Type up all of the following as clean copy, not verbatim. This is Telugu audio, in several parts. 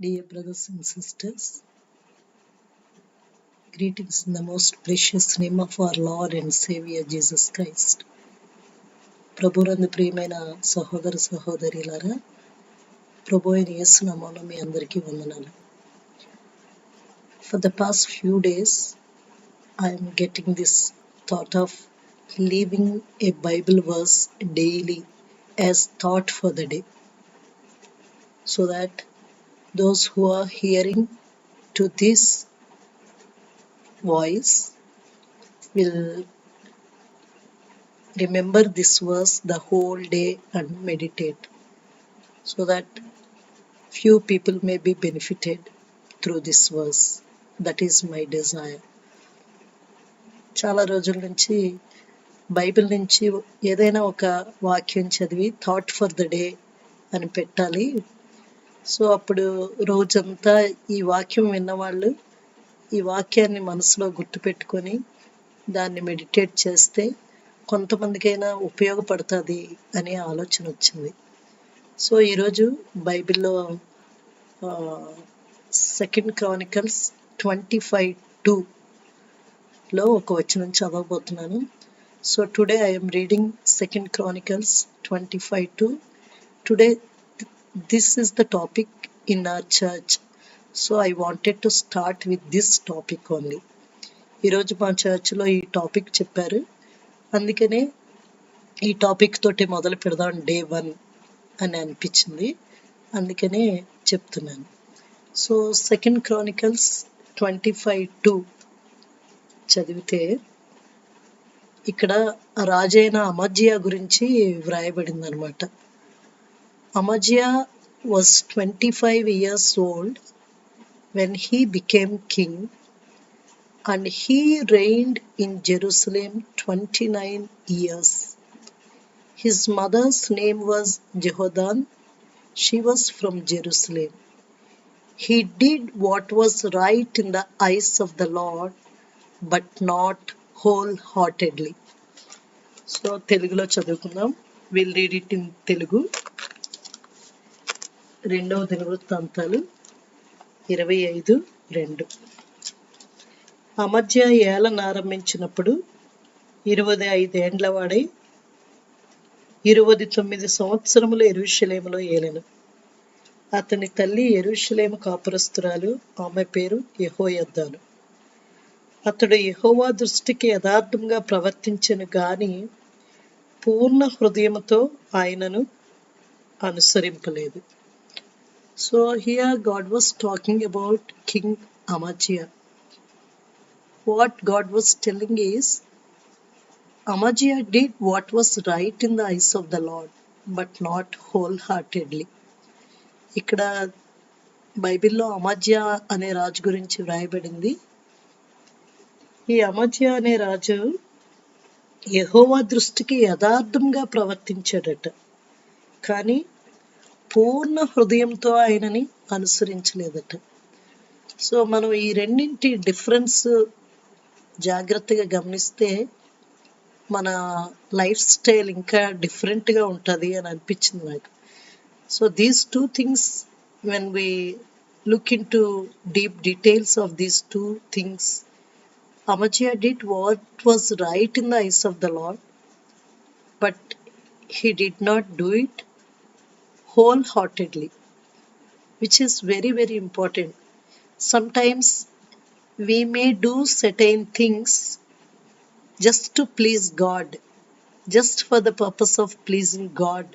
Dear brothers and sisters, greetings in the most precious name of our Lord and Savior Jesus Christ. ప్రభునందు ప్రియమైన సహోదర సహోదరులారా, ప్రభు అయిన యేసు నామములో మీ అందరికీ వందనాలు. For the past few days, I am getting this thought of leaving a Bible verse daily as thought for the day, so that those who are hearing to this voice will remember this verse the whole day and meditate, so that few people may be benefited through this verse. That is my desire. చాలా రోజుల నుంచి బైబిల్ నుంచి ఏదైనా ఒక వాక్యం చదివి థాట్ ఫర్ ద డే అని పెట్టాలి. సో అప్పుడు రోజంతా ఈ వాక్యం విన్నవాళ్ళు ఈ వాక్యాన్ని మనసులో గుర్తుపెట్టుకొని దాన్ని మెడిటేట్ చేస్తే కొంతమందికైనా ఉపయోగపడుతుంది అనే ఆలోచన వచ్చింది. సో ఈరోజు బైబిల్లో 2 Chronicles 25:2లో ఒక వచనం చదవబోతున్నాను. So today I am reading 2 Chronicles 25:2. Today this is the topic in our church. So I wanted to start with this topic only. ఈరోజు మా చర్చ్లో ఈ టాపిక్ చెప్పారు, అందుకనే ఈ టాపిక్ తోటి మొదలు పెడదాం డే 1 అని అనిపించింది, అందుకనే చెప్తున్నాను. సో 2 Chronicles 25:2 చదివితే ఇక్కడ రాజైన అమజ్యా గురించి వ్రాయబడింది అనమాట. అమజ్యా was 25 years old when he became king, and he reigned in Jerusalem 29 years. His mother's name was Jehoadan. She was from Jerusalem. He did what was right in the eyes of the Lord, but not wholeheartedly. So తెలుగులో చదువుకుందాం. Will read it in Telugu. 2వ దినవృత్తాంతాలు 25:2. అమజ్యా ఏలన ఆరంభించినప్పుడు 25 ఏండ్ల వాడై 29 సంవత్సరములు యెరూషలేములో ఏలెను. అతని తల్లి యెరూషలేము కాపురస్తురాలు, ఆమె పేరు యెహోయద్దాను. అతడు యెహోవా దృష్టికి యథార్థంగా ప్రవర్తించెను గాని పూర్ణ హృదయముతో ఆయనను అనుసరింపలేదు. So here God was talking about king Amaziah. What God was telling is, Amazia did what was right in the eyes of the Lord, but not wholeheartedly. ఇక్కడ బైబిల్లో అమజ్యా అనే రాజు గురించి వ్రాయబడింది. ఈ అమజ్యా అనే రాజు యెహోవా దృష్టికి యథార్థంగా ప్రవర్తించాడట, కానీ పూర్ణ హృదయంతో ఆయనని అనుసరించలేదట. సో మనం ఈ రెండింటి డిఫరెన్స్ జాగ్రత్తగా గమనిస్తే మన లైఫ్ స్టైల్ ఇంకా డిఫరెంట్గా ఉంటుంది అని అనిపించింది నాకు. So these 2 things, when we look into deep details of these 2 things, Amazia did what was right in the eyes of the Lord, but he did not do it wholeheartedly, which is very, very important. Sometimes we may do certain things just to please God, just for the purpose of pleasing God.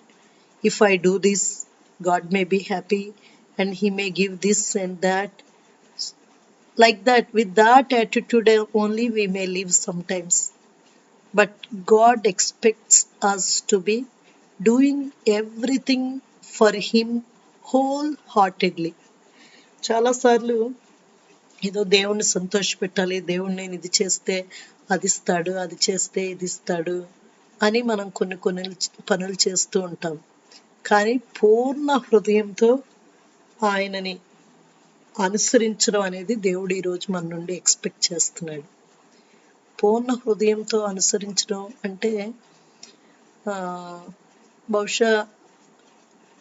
If I do this, God may be happy and he may give this and that. Like that, with that attitude only we may live sometimes. But God expects us to be doing everything for him wholeheartedly. చాలాసార్లు ఏదో దేవుణ్ణి సంతోషపెట్టాలి, దేవుణ్ణి నేను ఇది చేస్తే అది ఇస్తాడు, అది చేస్తే ఇది ఇస్తాడు అని మనం కొన్ని పనులు చేస్తూ ఉంటాం. కానీ పూర్ణ హృదయంతో ఆయనని అనుసరించడం అనేది దేవుడు ఈరోజు మన నుండి ఎక్స్పెక్ట్ చేస్తున్నాడు. పూర్ణ హృదయంతో అనుసరించడం అంటే బహుశా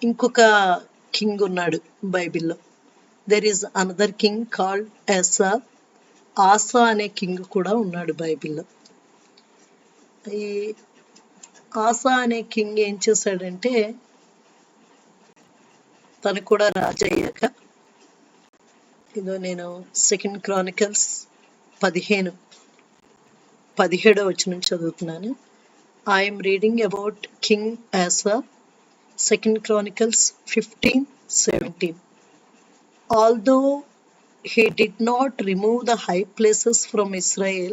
ఇంకొక కింగ్ ఉన్నాడు బైబిల్లో, there is another king called Asa. Asa అనే కింగ్ కూడా ఉన్నాడు బైబిల్లో. ఈ ఆసా అనే కింగ్ ఏం చేశాడంటే, తను కూడా రాజు అయ్యాక, ఇదో నేను 2 Chronicles 17 వచనం చదువుతున్నాను. I'm reading about king Asa, 2 Chronicles 15:17. Although he did not remove the high places from Israel,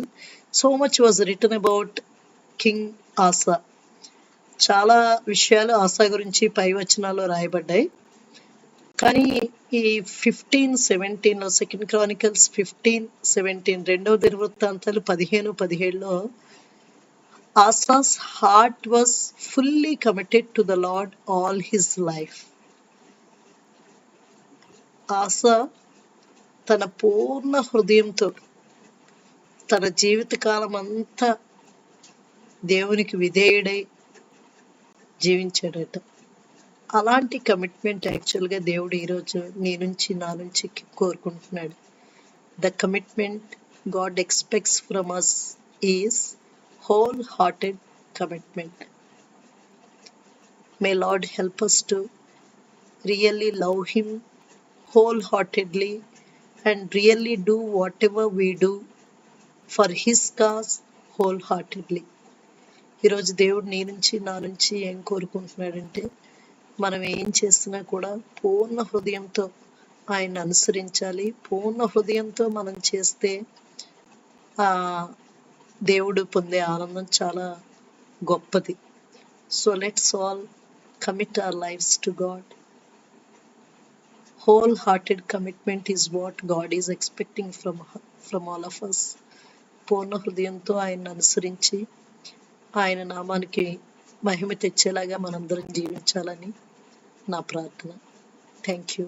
so much was written about King Asa. చాలా విషయాలు ఆసా గురించి పై వచనాల్లో రాయబడ్డాయి. కానీ ఈ 15:17లో 2 Chronicles 15:17 రెండవ దినవృత్తాంతాలు 15:17లో Asa's heart was fully committed to the lord all his life. Asa తన పూర్ణ హృదయంతో తన జీవితకాలం అంతా దేవునికి విధేయుడై జీవించాడట. అలాంటి కమిట్మెంట్ యాక్చువల్గా దేవుడు ఈరోజు నీ నుంచి నా నుంచి కోరుకుంటున్నాడు. The commitment God expects from us is whole hearted commitment. May Lord help us to really love him wholeheartedly and really do whatever we do for his cause wholeheartedly. ఈరోజు దేవుడు నీ నుంచి నా నుంచి ఏం కోరుకుంటున్నాడంటే, మనం ఏం చేసినా కూడా పూర్ణ హృదయంతో ఆయన అనుసరించాలి. పూర్ణ హృదయంతో మనం చేస్తే ఆ దేవుడు పొందే ఆనందం చాలా గొప్పది. So let's all commit our lives to God. Wholehearted commitment is what God is expecting from all of us. పూర్ణ హృదయంతో ఆయన్ని అనుసరించి ఆయన నామానికి మహిమ తెచ్చేలాగా మనందరం జీవించాలని నా ప్రార్థన. Thank you.